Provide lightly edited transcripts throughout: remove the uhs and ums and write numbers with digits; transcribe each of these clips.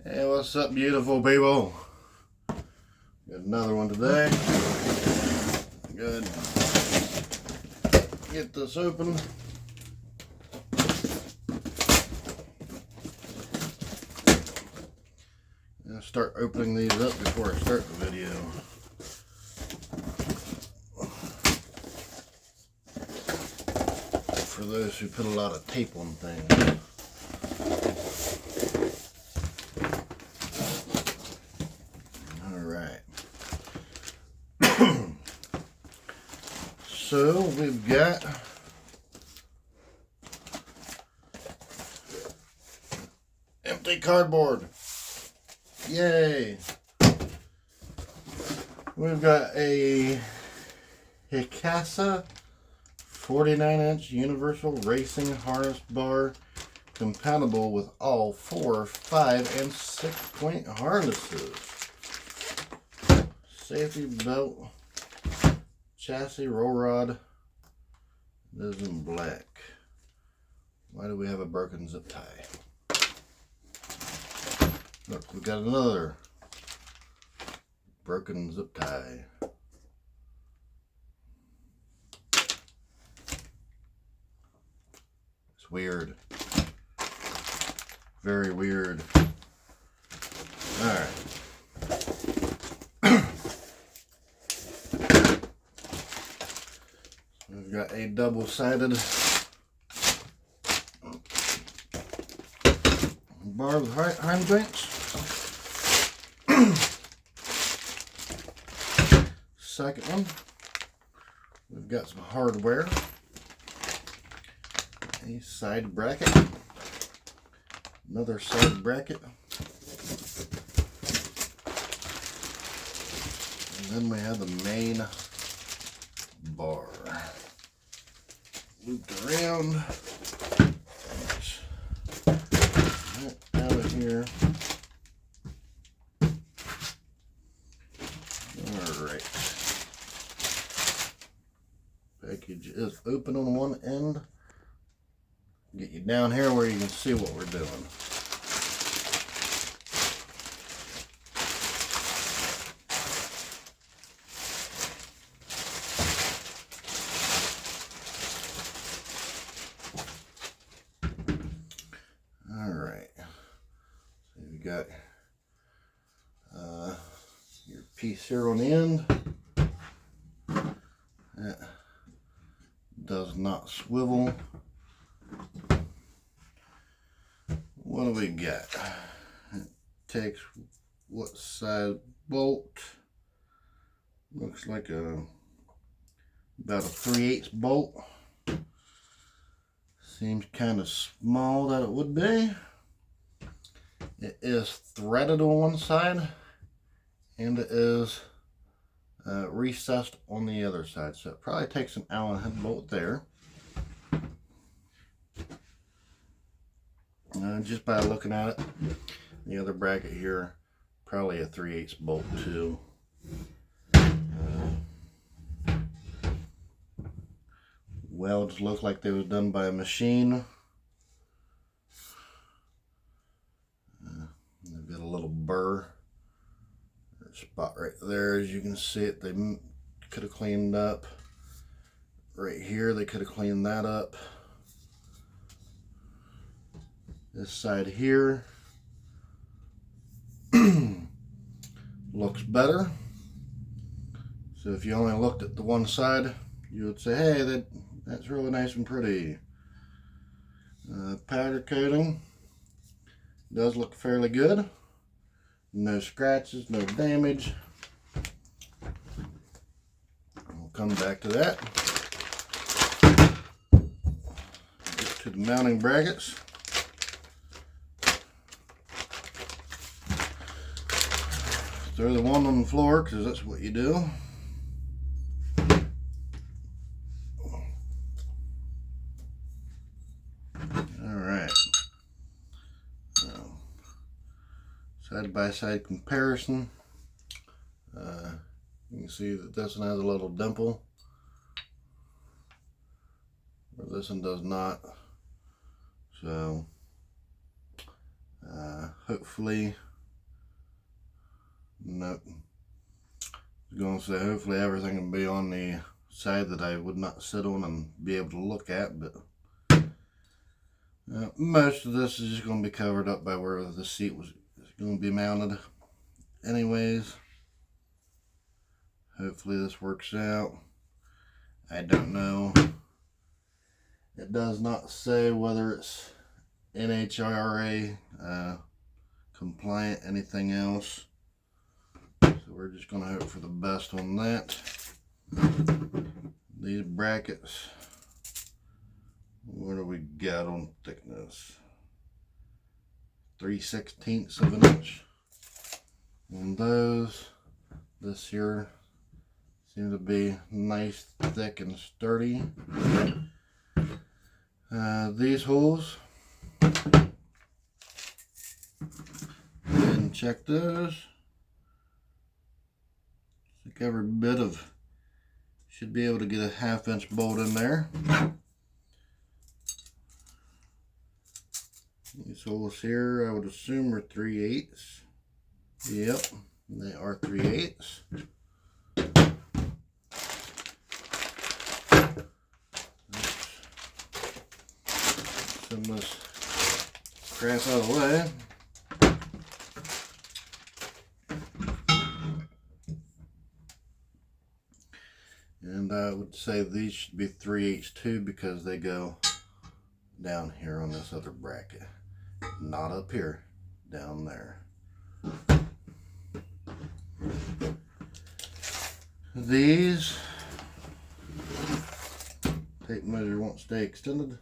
Hey, what's up, beautiful people? Got another one today. Good. Get this open. I'll start opening these up before I start the video. For those who put a lot of tape on things. So we've got empty cardboard. Yay! We've got a HECASA 49-inch universal racing harness bar compatible with all 4, 5, and 6-point harnesses. Safety belt. Chassis, roll rod. This is in black. Why do we have a broken zip tie? Look, we got another broken zip tie. It's weird. Very weird. Alright. We've got a double-sided bar with hind joints. Second one, we've got some hardware, a side bracket, another side bracket, and then we have the main bar. Looped around. That out of here. Alright. Package is open on one end. Get you down here where you can see what we're doing. Got your piece here on the end. That does not swivel. What do we got? It takes what size bolt? Looks like about a 3/8 bolt. Seems kind of small that it would be. It is threaded on one side, and it is recessed on the other side. So it probably takes an Allen head bolt there. Just by looking at it, the other bracket here, probably a 3/8 bolt too. Welds look like they was done by a machine. They've got a little burr spot right there. As you can see it, they could have cleaned up. Right here, they could have cleaned that up. This side here looks better. So if you only looked at the one side, you would say, hey, that's really nice and pretty. Powder coating does look fairly good. No scratches, no damage. We'll come back to that. Get to the mounting brackets. Throw the one on the floor because that's what you do. Alright. Side-by-side comparison. You can see that this one has a little dimple, where this one does not. So hopefully Nope. I was going to say hopefully everything will be on the side that I would not sit on and be able to look at, but most of this is just going to be covered up by where the seat was going to be mounted anyways. Hopefully this works out. I don't know. It does not say whether it's NHRA compliant, anything else. So we're just going to hope for the best on that. These brackets, what do we got on thickness? 3/16 of an inch on those. This here seems to be nice, thick, and sturdy. These holes, go ahead and check those. Like every bit of, should be able to get a 1/2 inch bolt in there. These holes here, I would assume, are 3/8. Yep, they are 3/8. Some of this crap out of the way. And I would say these should be 3/8 too, because they go down here on this other bracket. Not up here, down there. These tape measure won't stay extended.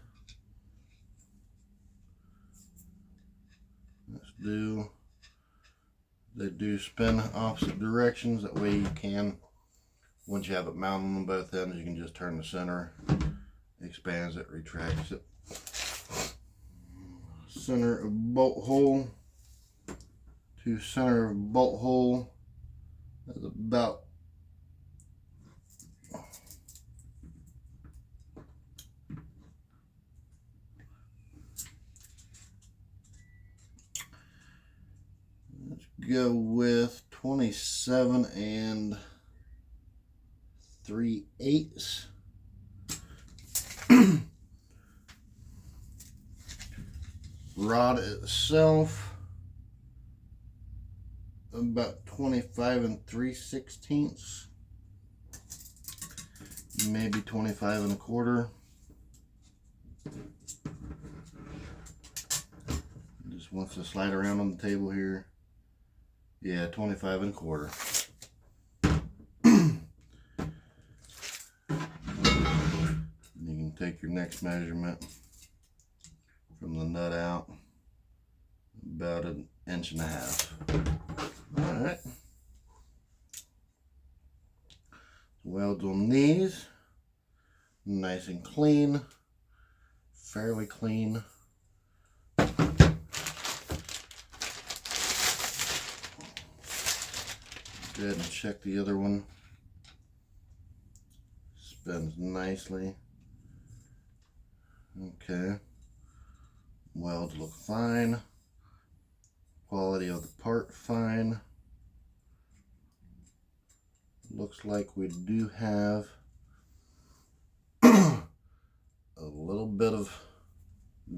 They do spin opposite directions. That way you can, once you have it mounted on both ends, you can just turn the center, expands it, retracts it. Center of bolt hole to center of bolt hole is about go with 27 3/8. Rod itself about 25 3/16, maybe 25 1/4. Just wants to slide around on the table here. Yeah, 25 1/4. You can take your next measurement from the nut out, about 1.5 inches. All right. Welds on these, nice and clean, fairly clean. Go ahead and check the other one. Spins nicely. Okay. Welds look fine. Quality of the part fine. Looks like we do have a little bit of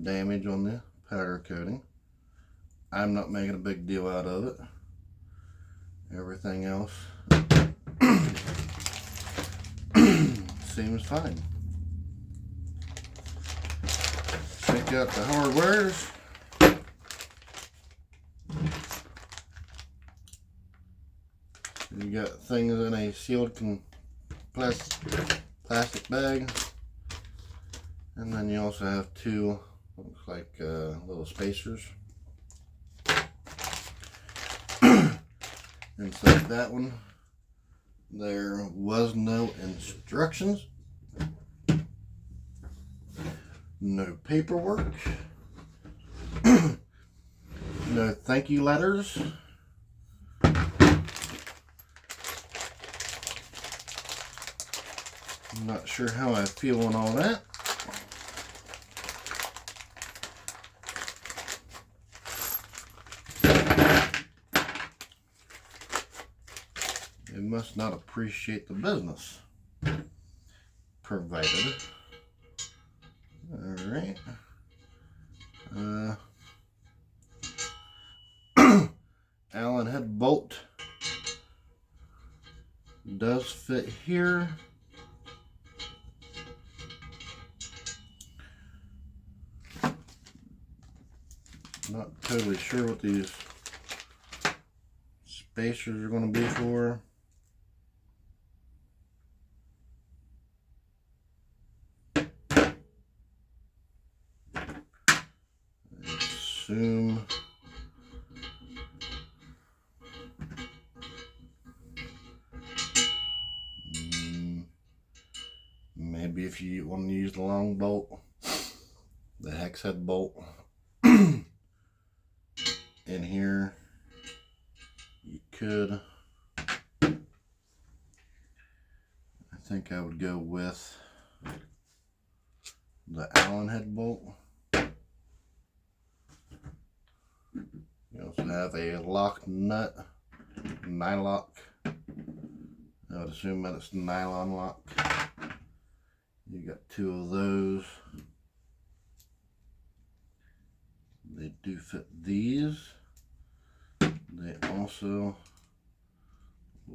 damage on the powder coating. I'm not making a big deal out of it. Everything else seems fine. Check out the hardwares. You got things in a sealed plastic bag, and then you also have two, looks like little spacers. Inside that one, there was no instructions, no paperwork, no thank you letters. I'm not sure how I feel on all that. must not appreciate the business provided. All right. Allen head bolt does fit here. Not totally sure what these spacers are going to be for. I assume maybe if you want to use the long bolt, the hex head bolt in here, you could. I think I would go with the Allen head bolt. You also have a lock nut, nylock. I would assume that it's nylon lock. You got two of those. They do fit these. They also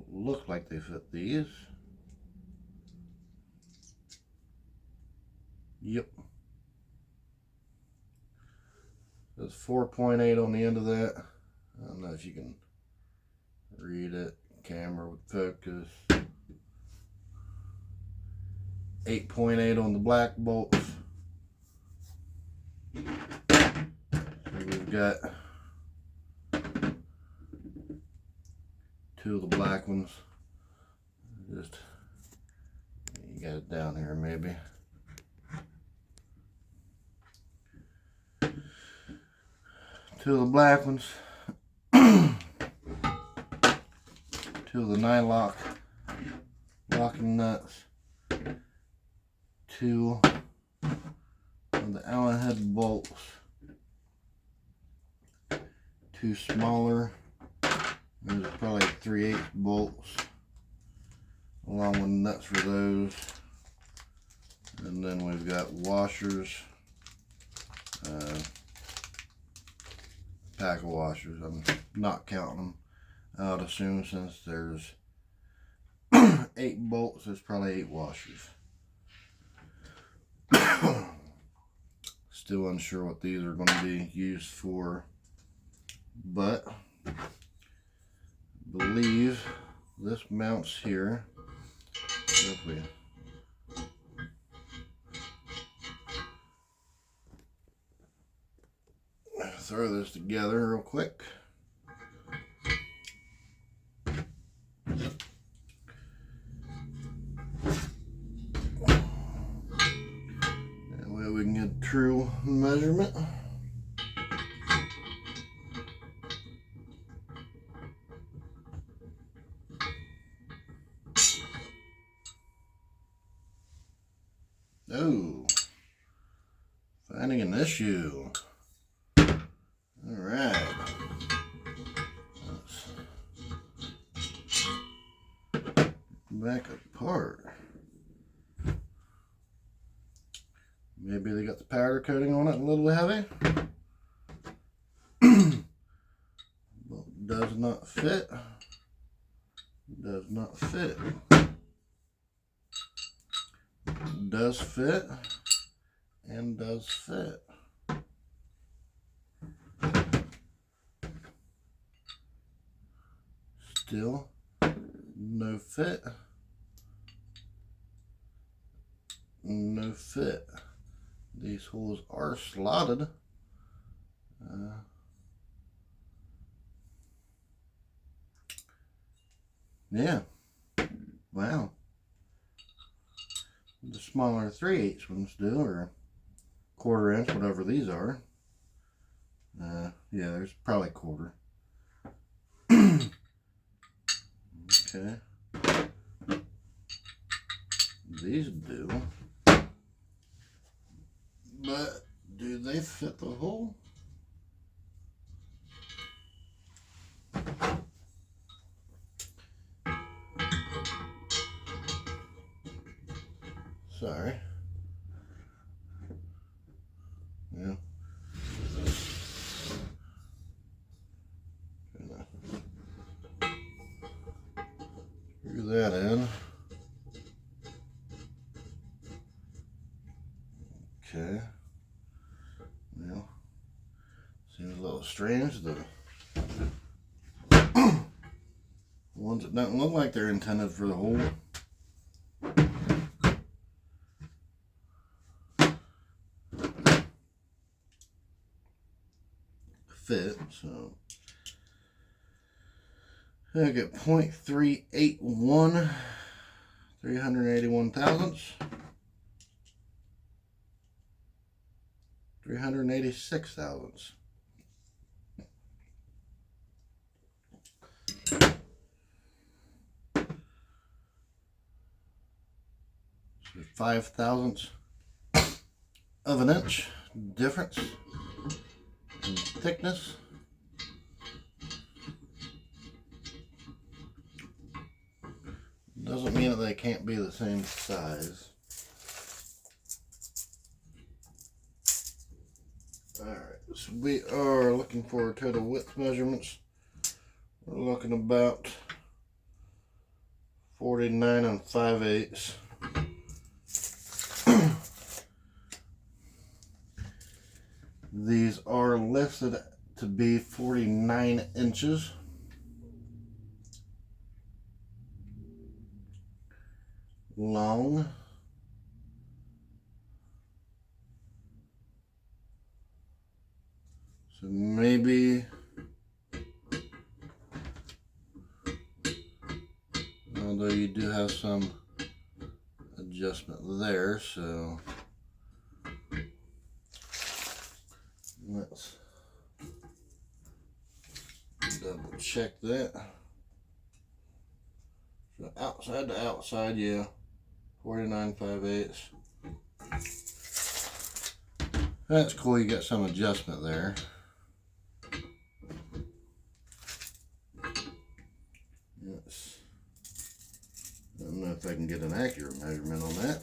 look like they fit these. Yep. There's 4.8 on the end of that. I don't know if you can read it. Camera would focus. 8.8 on the black bolts. So we've got two of the black ones. Just, you got it down here maybe. Two of the black ones. Two of the nylock locking nuts. Two of the Allen head bolts. Two smaller. There's probably 3/8 bolts along with nuts for those. And then we've got washers. Pack of washers. I'm not counting them. I would assume since there's 8 bolts, there's probably 8 washers. Still unsure what these are going to be used for, but I believe this mounts here. So if we throw this together real quick. That way we can get true measurement. Oh, finding an issue. All right. Back apart. Maybe they got the powder coating on it a little heavy. But does not fit. Does not fit. Does fit. And does fit. Still no fit. No fit. These holes are slotted. Yeah. Wow. The smaller 3/8 ones do, or 1/4 inch, whatever these are. Yeah, there's probably 1/4. Okay. These do. But do they fit the hole? Sorry. Yeah. Screw that in. Okay. Well, seems a little strange. The ones that don't look like they're intended for the hole fit, so I get 0.381, 381 thousandths, 386 thousandths. So 5 thousandths of an inch difference in thickness. Doesn't mean that they can't be the same size. Alright, so we are looking for total width measurements. We're looking about 49 5/8. These are listed to be 49 inches. Long. So maybe, although you do have some adjustment there, so let's double check that. So outside to outside, yeah, 49 5/8. That's cool, you got some adjustment there. Yes. I don't know if I can get an accurate measurement on that.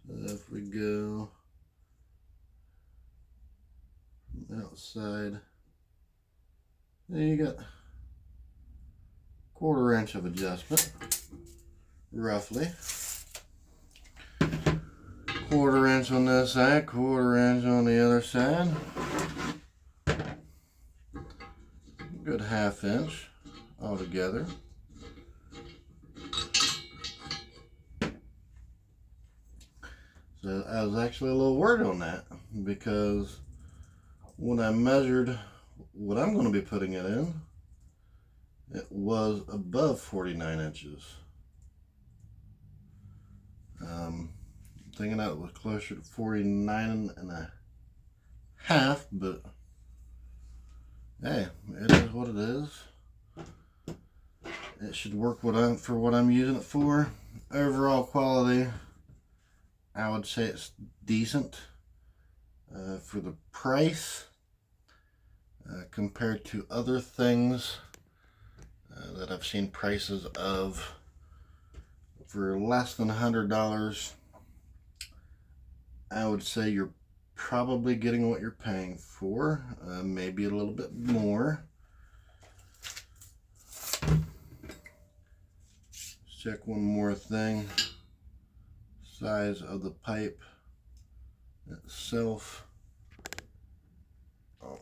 So if we go from outside, there you got 1/4 inch of adjustment, roughly. 1/4 inch on this side, 1/4 inch on the other side. Good 1/2 inch altogether. So I was actually a little worried on that, because when I measured what I'm going to be putting it in, it was above 49 inches. Thinking that it was closer to 49 1/2, but hey, it is what it is. It should work for what I'm using it for. Overall quality, I would say it's decent for the price compared to other things that I've seen prices of for less than $100. I would say you're probably getting what you're paying for, maybe a little bit more. Let's check one more thing. Size of the pipe itself. Oh,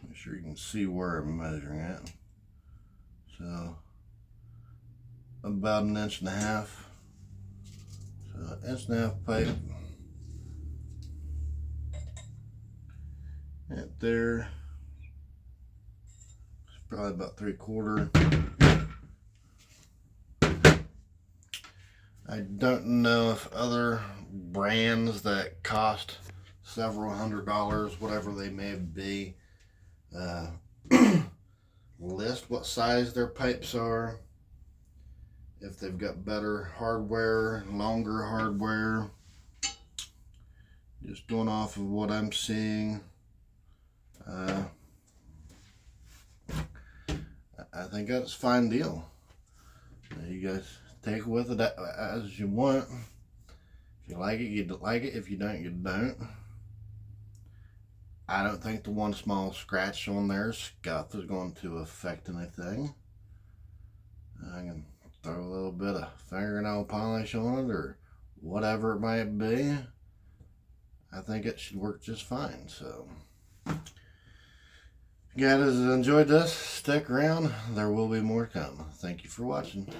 make sure you can see where I'm measuring at. So about 1.5 inches. So 1.5 inch pipe. Right there. It's probably about 3/4. I don't know if other brands that cost several $100s, whatever they may be, list what size their pipes are. If they've got better hardware, longer hardware. Just going off of what I'm seeing, I think that's a fine deal. You guys take with it as you want. If you like it, you like it. If you don't, you don't. I don't think the one small scratch on their scuff is going to affect anything. I can throw a little bit of fingernail polish on it or whatever it might be. I think it should work just fine. So, if you guys enjoyed this, stick around. There will be more to come. Thank you for watching.